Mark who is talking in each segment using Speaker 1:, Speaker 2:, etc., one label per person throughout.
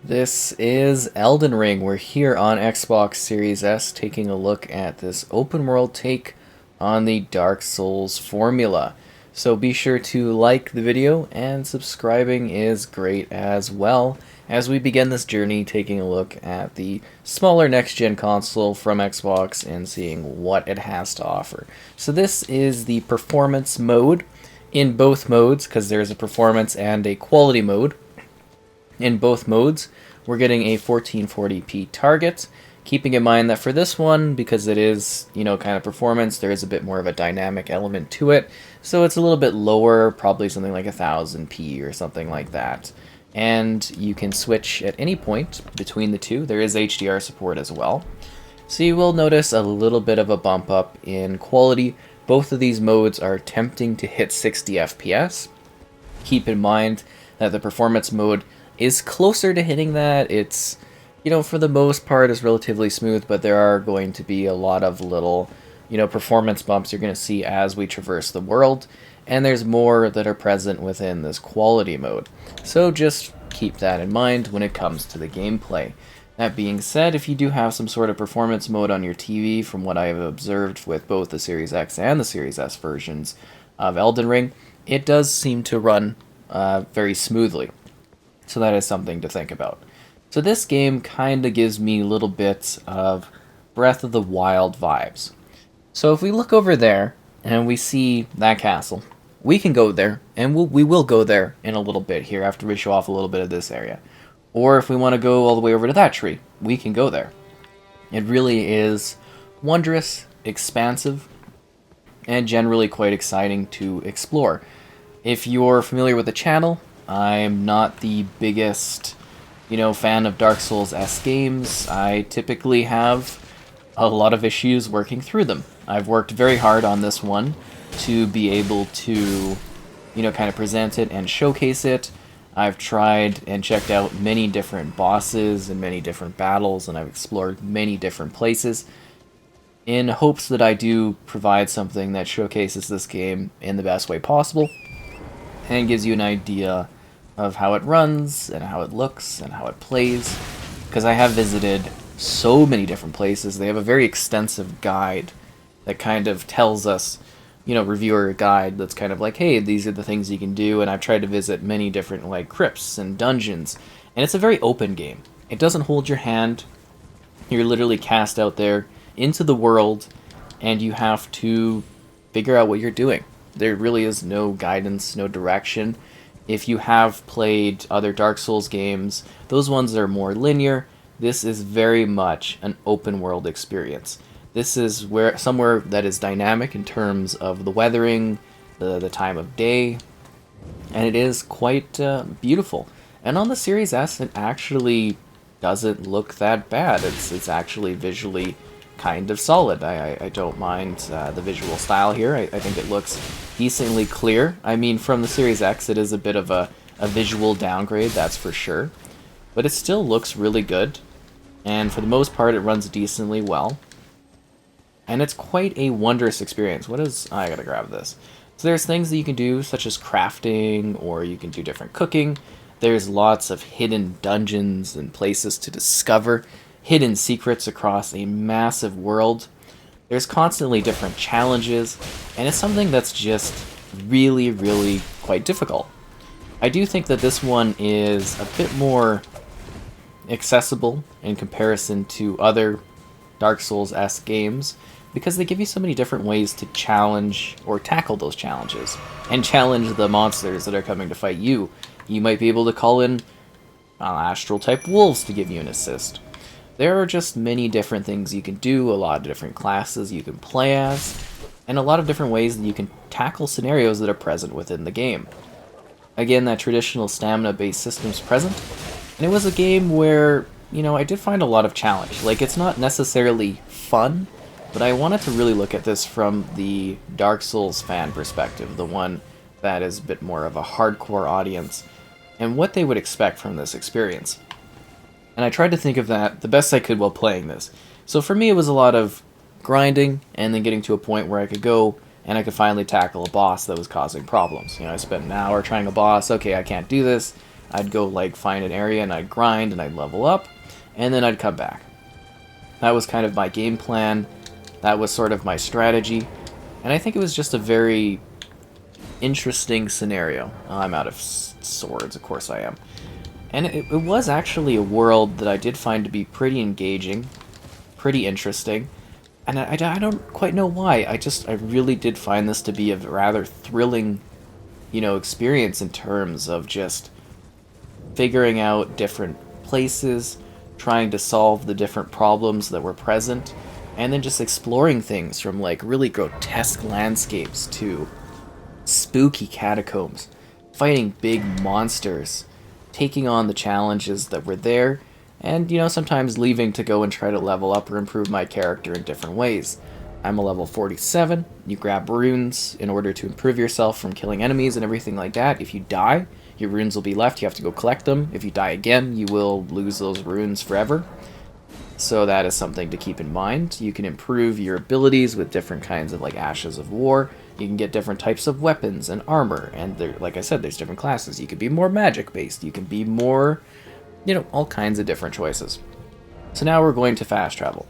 Speaker 1: This is Elden Ring. We're here on Xbox Series S taking a look at this open world take on the Dark Souls formula. So be sure to like the video, and subscribing is great as well as we begin this journey taking a look at the smaller next-gen console from Xbox and seeing what it has to offer. So this is the performance mode in both modes, because there's a performance and a quality mode. In both modes, we're getting a 1440p target, keeping in mind that for this one, because it is, kind of performance, there is a bit more of a dynamic element to it, so it's a little bit lower, probably something like 1000p or something like that. And you can switch at any point between the two. There is HDR support as well. So you will notice a little bit of a bump up in quality. Both of these modes are attempting to hit 60 FPS. Keep in mind that the performance mode is closer to hitting that. It's, for the most part, is relatively smooth, but there are going to be a lot of little, performance bumps you're going to see as we traverse the world, and there's more that are present within this quality mode. So just keep that in mind when it comes to the gameplay. That being said, if you do have some sort of performance mode on your TV, from what I have observed with both the Series X and the Series S versions of Elden Ring, it does seem to run very smoothly. So that is something to think about. So this game kind of gives me little bits of Breath of the Wild vibes. So if we look over there and we see that castle, we can go there, and we will go there in a little bit here after we show off a little bit of this area. Or if we want to go all the way over to that tree, we can go there. It really is wondrous, expansive, and generally quite exciting to explore. If you're familiar with the channel, I'm not the biggest, fan of Dark Souls-esque games. I typically have a lot of issues working through them. I've worked very hard on this one to be able to, kind of present it and showcase it. I've tried and checked out many different bosses and many different battles, and I've explored many different places in hopes that I do provide something that showcases this game in the best way possible and gives you an idea of how it runs and how it looks and how it plays, because I have visited so many different places. They have a very extensive guide that kind of tells us, reviewer guide that's kind of like, hey, these are the things you can do, and I've tried to visit many different crypts and dungeons, and it's a very open game. It doesn't hold your hand. You're literally cast out there into the world, and you have to figure out what you're doing. There really is no guidance, no direction. If you have played other Dark Souls games, those ones are more linear. This is very much an open world experience. This is somewhere that is dynamic in terms of the weathering, the time of day, and it is quite beautiful. And on the Series S, it actually doesn't look that bad. It's actually visually kind of solid. I don't mind the visual style here. I think it looks decently clear. I mean, from the Series X, it is a bit of a visual downgrade, that's for sure. But it still looks really good, and for the most part, it runs decently well. And it's quite a wondrous experience. I gotta grab this. So there's things that you can do, such as crafting, or you can do different cooking. There's lots of hidden dungeons and places to discover, hidden secrets across a massive world. There's constantly different challenges, and it's something that's just really, really quite difficult. I do think that this one is a bit more accessible in comparison to other Dark Souls-esque games, because they give you so many different ways to challenge or tackle those challenges, and challenge the monsters that are coming to fight you. You might be able to call in astral-type wolves to give you an assist. There are just many different things you can do, a lot of different classes you can play as, and a lot of different ways that you can tackle scenarios that are present within the game. Again, that traditional stamina-based system is present, and it was a game where, I did find a lot of challenge. It's not necessarily fun, but I wanted to really look at this from the Dark Souls fan perspective, the one that is a bit more of a hardcore audience, and what they would expect from this experience. And I tried to think of that the best I could while playing this. So for me, it was a lot of grinding, and then getting to a point where I could go and I could finally tackle a boss that was causing problems. I spent an hour trying a boss. Okay, I can't do this. I'd go like find an area and I'd grind and I'd level up, and then I'd come back. That was kind of my game plan. That was sort of my strategy. And I think it was just a very interesting scenario. Oh, I'm out of swords, of course I am. And it was actually a world that I did find to be pretty engaging, pretty interesting. And I don't quite know why. I really did find this to be a rather thrilling, experience in terms of just figuring out different places, trying to solve the different problems that were present, and then just exploring things from like really grotesque landscapes to spooky catacombs, fighting big monsters, taking on the challenges that were there, and sometimes leaving to go and try to level up or improve my character in different ways. I'm a level 47. You grab runes in order to improve yourself from killing enemies and everything like that. If you die, your runes will be left. You have to go collect them. If you die again, you will lose those runes forever. So that is something to keep in mind. You can improve your abilities with different kinds of like Ashes of War. You can get different types of weapons and armor. And there, like I said, there's different classes. You can be more magic based. You can be more, all kinds of different choices. So now we're going to fast travel.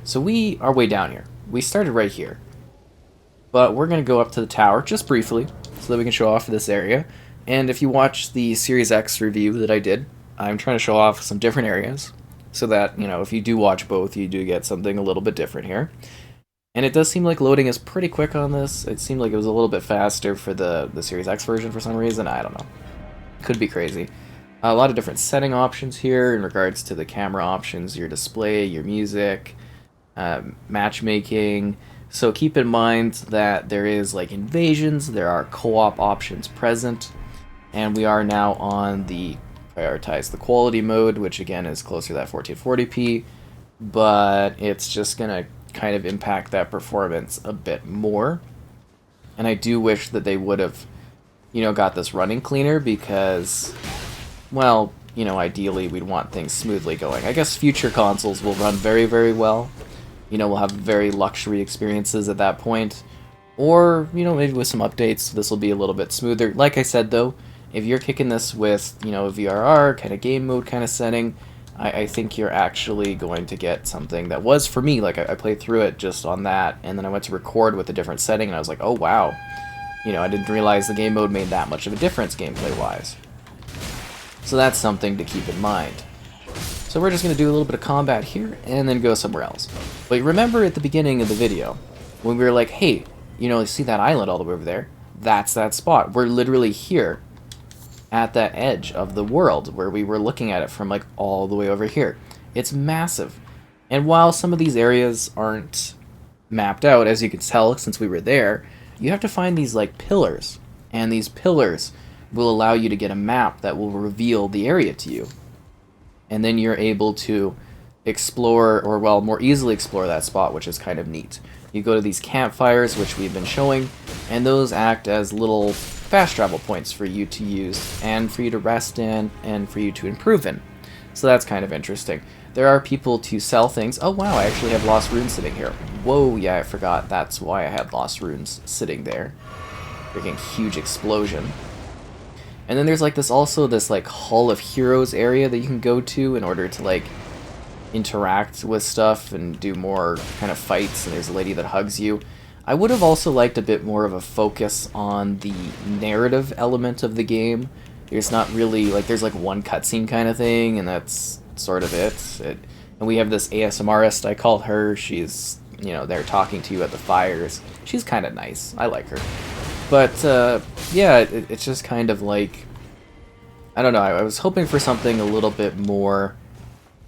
Speaker 1: So we are way down here. We started right here. But we're going to go up to the tower just briefly so that we can show off this area. And if you watch the Series X review that I did, I'm trying to show off some different areas so that, if you do watch both, you do get something a little bit different here. And it does seem like loading is pretty quick on this. It seemed like it was a little bit faster for the Series X version for some reason. I don't know. Could be crazy. A lot of different setting options here in regards to the camera options, your display, your music, matchmaking. So keep in mind that there is like invasions, there are co-op options present, and we are now on the prioritize the quality mode, which again is closer to that 1440p, but it's just gonna kind of impact that performance a bit more. And I do wish that they would have, got this running cleaner because, well, ideally we'd want things smoothly going. I guess future consoles will run very, very well. We'll have very luxury experiences at that point. Or, maybe with some updates, this will be a little bit smoother. Like I said, though, if you're kicking this with, VRR, kind of game mode kind of setting, I think you're actually going to get something that was, for me, like I played through it just on that, and then I went to record with a different setting, and I was like, oh wow. I didn't realize the game mode made that much of a difference gameplay-wise. So that's something to keep in mind. So we're just going to do a little bit of combat here, and then go somewhere else. But remember at the beginning of the video, when we were like, hey, see that island all the way over there? That's that spot. We're literally here at that edge of the world where we were looking at it from like all the way over here. It's massive. And while some of these areas aren't mapped out, as you can tell since we were there, you have to find these like pillars. And these pillars will allow you to get a map that will reveal the area to you. And then you're able to explore, or well, more easily explore that spot, which is kind of neat. You go to these campfires, which we've been showing, and those act as little fast travel points for you to use, and for you to rest in, and for you to improve in. So that's kind of interesting. There are people to sell things. Oh wow, I actually have lost runes sitting here. Whoa, yeah, I forgot. That's why I had lost runes sitting there. Freaking huge explosion. And then there's like this like Hall of Heroes area that you can go to in order to like interact with stuff and do more kind of fights, and there's a lady that hugs you. I would have also liked a bit more of a focus on the narrative element of the game. There's not really, like, there's like one cutscene kind of thing, and that's sort of it. And we have this ASMRist, I call her. She's, there talking to you at the fires. She's kind of nice. I like her. But, yeah, it's just kind of like, I don't know, I was hoping for something a little bit more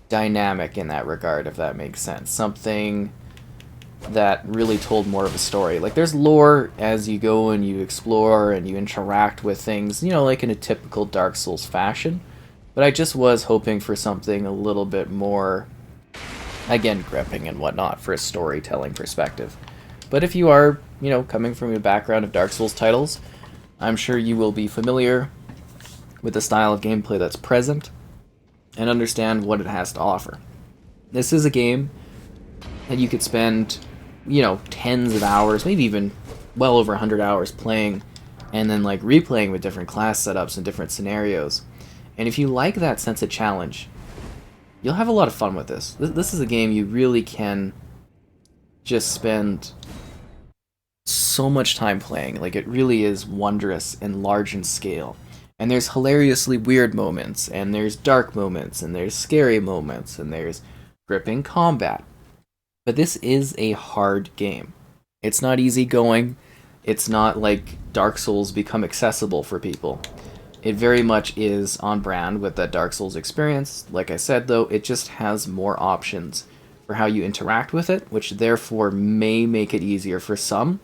Speaker 1: dynamic in that regard, if that makes sense. Something that really told more of a story. Like, there's lore as you go and you explore and you interact with things, like in a typical Dark Souls fashion. But I just was hoping for something a little bit more, again, gripping and whatnot for a storytelling perspective. But if you are, coming from a background of Dark Souls titles, I'm sure you will be familiar with the style of gameplay that's present and understand what it has to offer. This is a game that you could spend, tens of hours, maybe even well over 100 hours playing, and then like replaying with different class setups and different scenarios. And if you like that sense of challenge, you'll have a lot of fun with this. This is a game you really can just spend so much time playing. Like, it really is wondrous and large in scale. And there's hilariously weird moments, and there's dark moments, and there's scary moments, and there's gripping combat. But this is a hard game. It's not easy going. It's not like Dark Souls become accessible for people. It very much is on brand with that Dark Souls experience. Like I said, though, it just has more options for how you interact with it, which therefore may make it easier for some.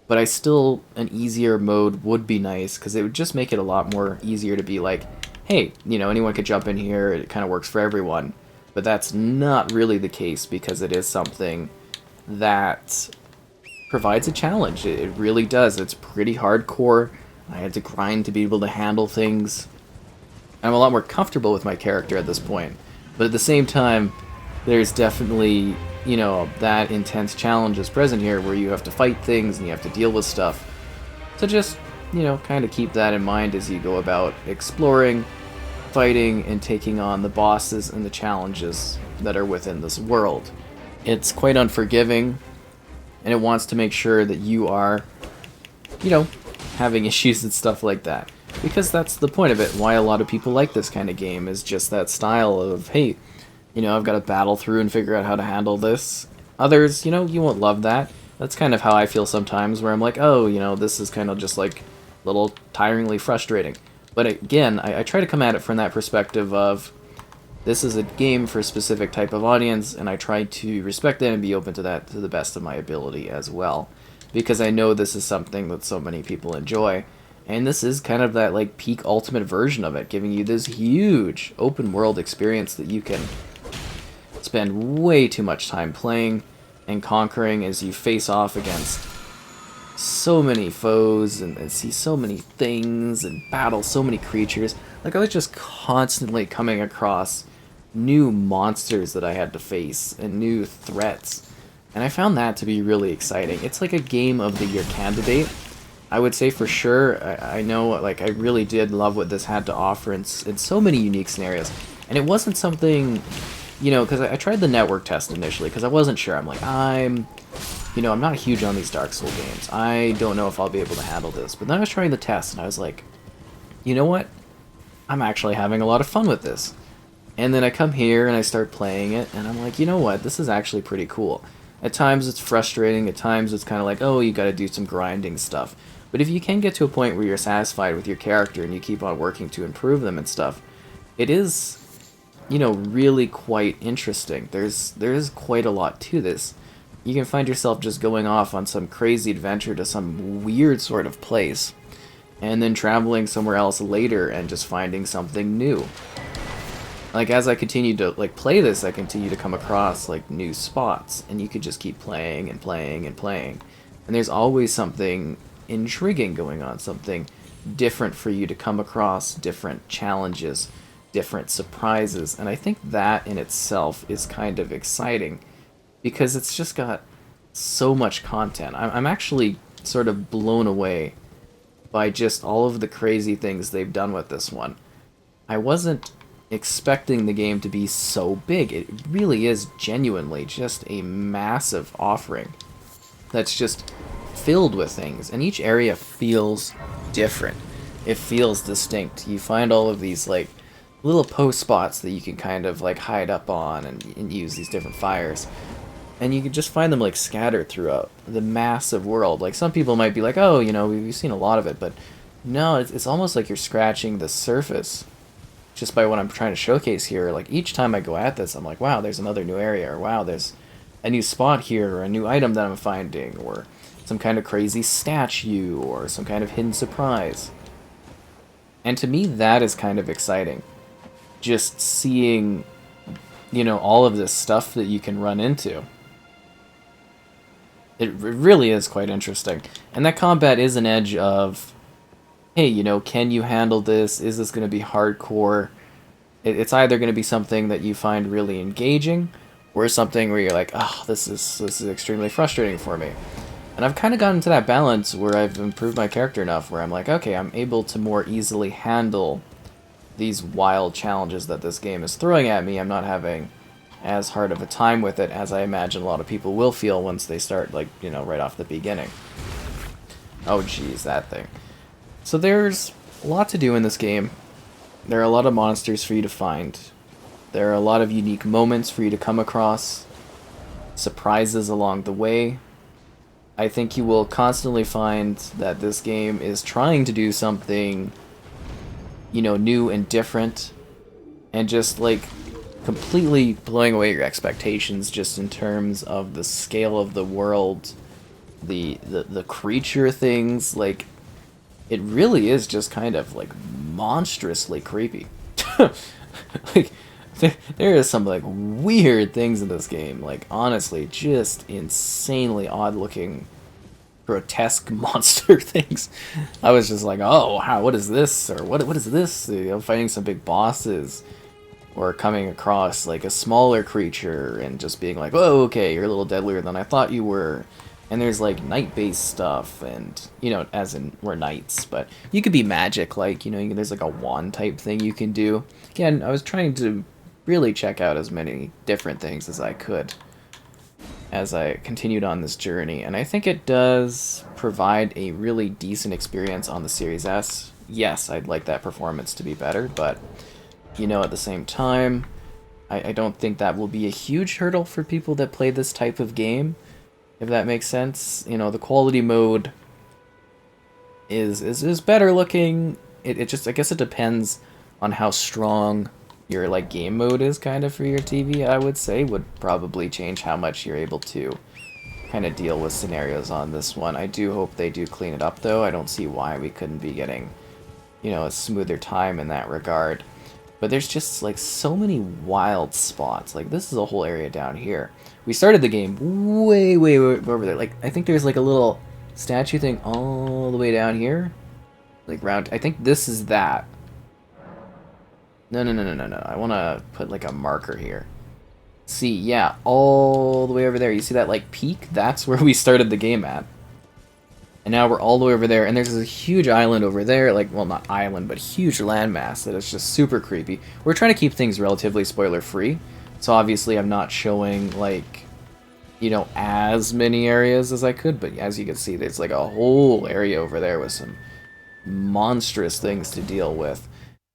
Speaker 1: But an easier mode would be nice, because it would just make it a lot more easier to be like, hey, anyone could jump in here, it kind of works for everyone. But that's not really the case, because it is something that provides a challenge. It really does. It's pretty hardcore. I had to grind to be able to handle things. I'm a lot more comfortable with my character at this point. But at the same time, there's definitely, that intense challenge is present here where you have to fight things and you have to deal with stuff. So just, kind of keep that in mind as you go about exploring, fighting, and taking on the bosses and the challenges that are within this world. It's quite unforgiving, and it wants to make sure that you are, having issues and stuff like that. Because that's the point of it. Why a lot of people like this kind of game is just that style of, hey, I've got to battle through and figure out how to handle this. Others, you won't love that. That's kind of how I feel sometimes, where I'm like, oh, this is kind of just like a little tiringly frustrating. But again, I try to come at it from that perspective of, this is a game for a specific type of audience, and I try to respect that and be open to that to the best of my ability as well. Because I know this is something that so many people enjoy. And this is kind of that like peak ultimate version of it, giving you this huge open world experience that you can spend way too much time playing and conquering as you face off against so many foes and see so many things and battle so many creatures. Like, I was just constantly coming across new monsters that I had to face and new threats. And I found that to be really exciting. It's like a game of the year candidate. I would say for sure. I know, like, I really did love what this had to offer in so many unique scenarios. And it wasn't something, because I tried the network test initially, because I wasn't sure. I'm like, I'm not huge on these Dark Souls games. I don't know if I'll be able to handle this. But then I was trying the test, and I was like, you know what? I'm actually having a lot of fun with this. And then I come here, and I start playing it, and I'm like, you know what? This is actually pretty cool. At times it's frustrating, at times it's kind of like, oh, you gotta do some grinding stuff. But if you can get to a point where you're satisfied with your character and you keep on working to improve them and stuff, it is, really quite interesting. There's quite a lot to this. You can find yourself just going off on some crazy adventure to some weird sort of place, and then traveling somewhere else later and just finding something new. Like, as I continue to play this, I continue to come across new spots, and you could just keep playing and playing and playing. And there's always something intriguing going on, something different for you to come across, different challenges, different surprises. And I think that in itself is kind of exciting, because it's just got so much content. I'm actually sort of blown away by just all of the crazy things they've done with this one. I wasn't expecting the game to be so big. It really is genuinely just a massive offering that's just filled with things, and each area feels different. It feels distinct. You find all of these little post spots that you can kind of hide up on and use these different fires. And you can just find them scattered throughout the massive world. Some people might be like, oh, we've seen a lot of it, but no, it's almost like you're scratching the surface just by what I'm trying to showcase here. Each time I go at this, I'm like, wow, there's another new area, or wow, there's a new spot here, or a new item that I'm finding, or some kind of crazy statue, or some kind of hidden surprise. And to me, that is kind of exciting. Just seeing, all of this stuff that you can run into. It really is quite interesting. And that combat is an edge of, hey, can you handle this? Is this going to be hardcore? It's either going to be something that you find really engaging, or something where you're like, oh, this is extremely frustrating for me. And I've kind of gotten to that balance where I've improved my character enough where I'm like, okay, I'm able to more easily handle these wild challenges that this game is throwing at me, I'm not having as hard of a time with it as I imagine a lot of people will feel once they start, like, you know, right off the beginning. Oh geez, that thing. So there's a lot to do in this game. There are a lot of monsters for you to find. There are a lot of unique moments for you to come across. Surprises along the way. I think you will constantly find that this game is trying to do something, you know, new and different, and just like completely blowing away your expectations just in terms of the scale of the world, the creature things. Like, it really is just kind of like monstrously creepy. Like, there is some like weird things in this game, like honestly just insanely odd looking grotesque monster things. I was just like, oh wow, what is this, or what is this, you know, fighting some big bosses or coming across like a smaller creature and just being like, oh okay, you're a little deadlier than I thought you were. And there's like night-based stuff, and you know, as in we're knights, but you could be magic, like, you know, there's like a wand type thing you can do. Again, I was trying to really check out as many different things as I could as I continued on this journey, and I think it does provide a really decent experience on the Series S. Yes, I'd like that performance to be better, but you know, at the same time, I don't think that will be a huge hurdle for people that play this type of game, if that makes sense. You know, the quality mode is better looking. It just, I guess it depends on how strong your like game mode is kind of for your TV, I would say, would probably change how much you're able to kind of deal with scenarios on this one. I do hope they do clean it up though. I don't see why we couldn't be getting, you know, a smoother time in that regard. But there's just like so many wild spots. Like, this is a whole area down here. We started the game way over there. Like, I think there's like a little statue thing all the way down here. Like round, I think this is that. No. I want to put like a marker here. See, yeah, all the way over there. You see that like peak? That's where we started the game at. And now we're all the way over there, and there's a huge island over there, like, well, not island, but huge landmass that is just super creepy. We're trying to keep things relatively spoiler-free, so obviously I'm not showing, like, you know, as many areas as I could, but as you can see, there's like a whole area over there with some monstrous things to deal with.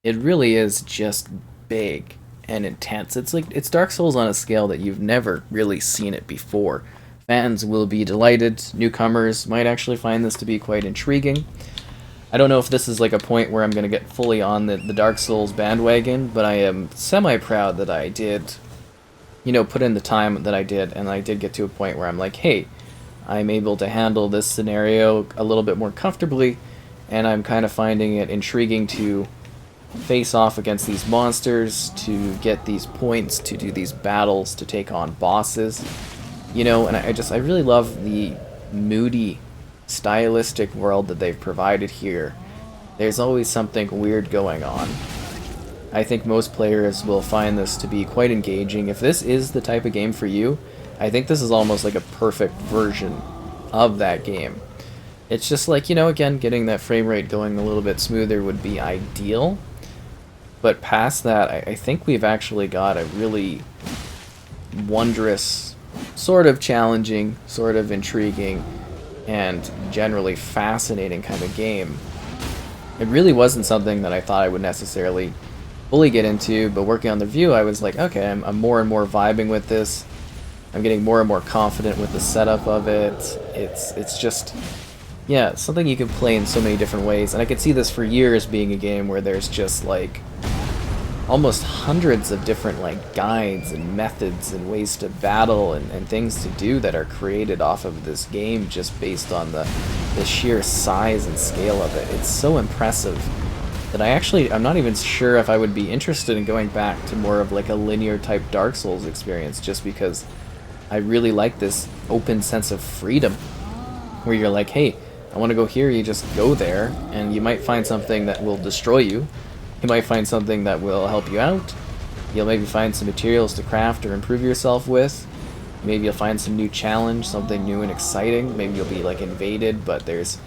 Speaker 1: It really is just big and intense. It's like, it's Dark Souls on a scale that you've never really seen it before. Fans will be delighted. Newcomers might actually find this to be quite intriguing. I don't know if this is like a point where I'm going to get fully on the Dark Souls bandwagon, but I am semi-proud that I did, you know, put in the time that I did, and I did get to a point where I'm like, hey, I'm able to handle this scenario a little bit more comfortably, and I'm kind of finding it intriguing to face off against these monsters, to get these points, to do these battles, to take on bosses. You know, and I really love the moody, stylistic world that they've provided here. There's always something weird going on. I think most players will find this to be quite engaging. If this is the type of game for you, I think this is almost like a perfect version of that game. It's just like, you know, again, getting that frame rate going a little bit smoother would be ideal. But past that, I think we've actually got a really wondrous, sort of challenging, sort of intriguing, and generally fascinating kind of game. It really wasn't something that I thought I would necessarily fully get into, but working on the review, I was like, okay, I'm more and more vibing with this. I'm getting more and more confident with the setup of it. It's just, yeah, something you can play in so many different ways, and I could see this for years being a game where there's just like almost hundreds of different like guides and methods and ways to battle and things to do that are created off of this game just based on the sheer size and scale of it. It's so impressive that I'm not even sure if I would be interested in going back to more of like a linear type Dark Souls experience, just because I really like this open sense of freedom where you're like, hey, I want to go here, you just go there, and you might find something that will destroy you. You might find something that will help you out. You'll maybe find some materials to craft or improve yourself with. Maybe you'll find some new challenge, something new and exciting. Maybe you'll be like invaded, but there's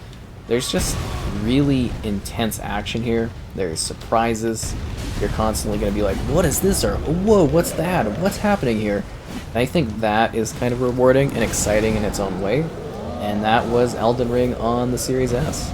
Speaker 1: just really intense action here. There's surprises. you're constantly going to be like, what is this? Or, whoa, what's that? What's happening here? And I think that is kind of rewarding and exciting in its own way. And that was Elden Ring on the Series S.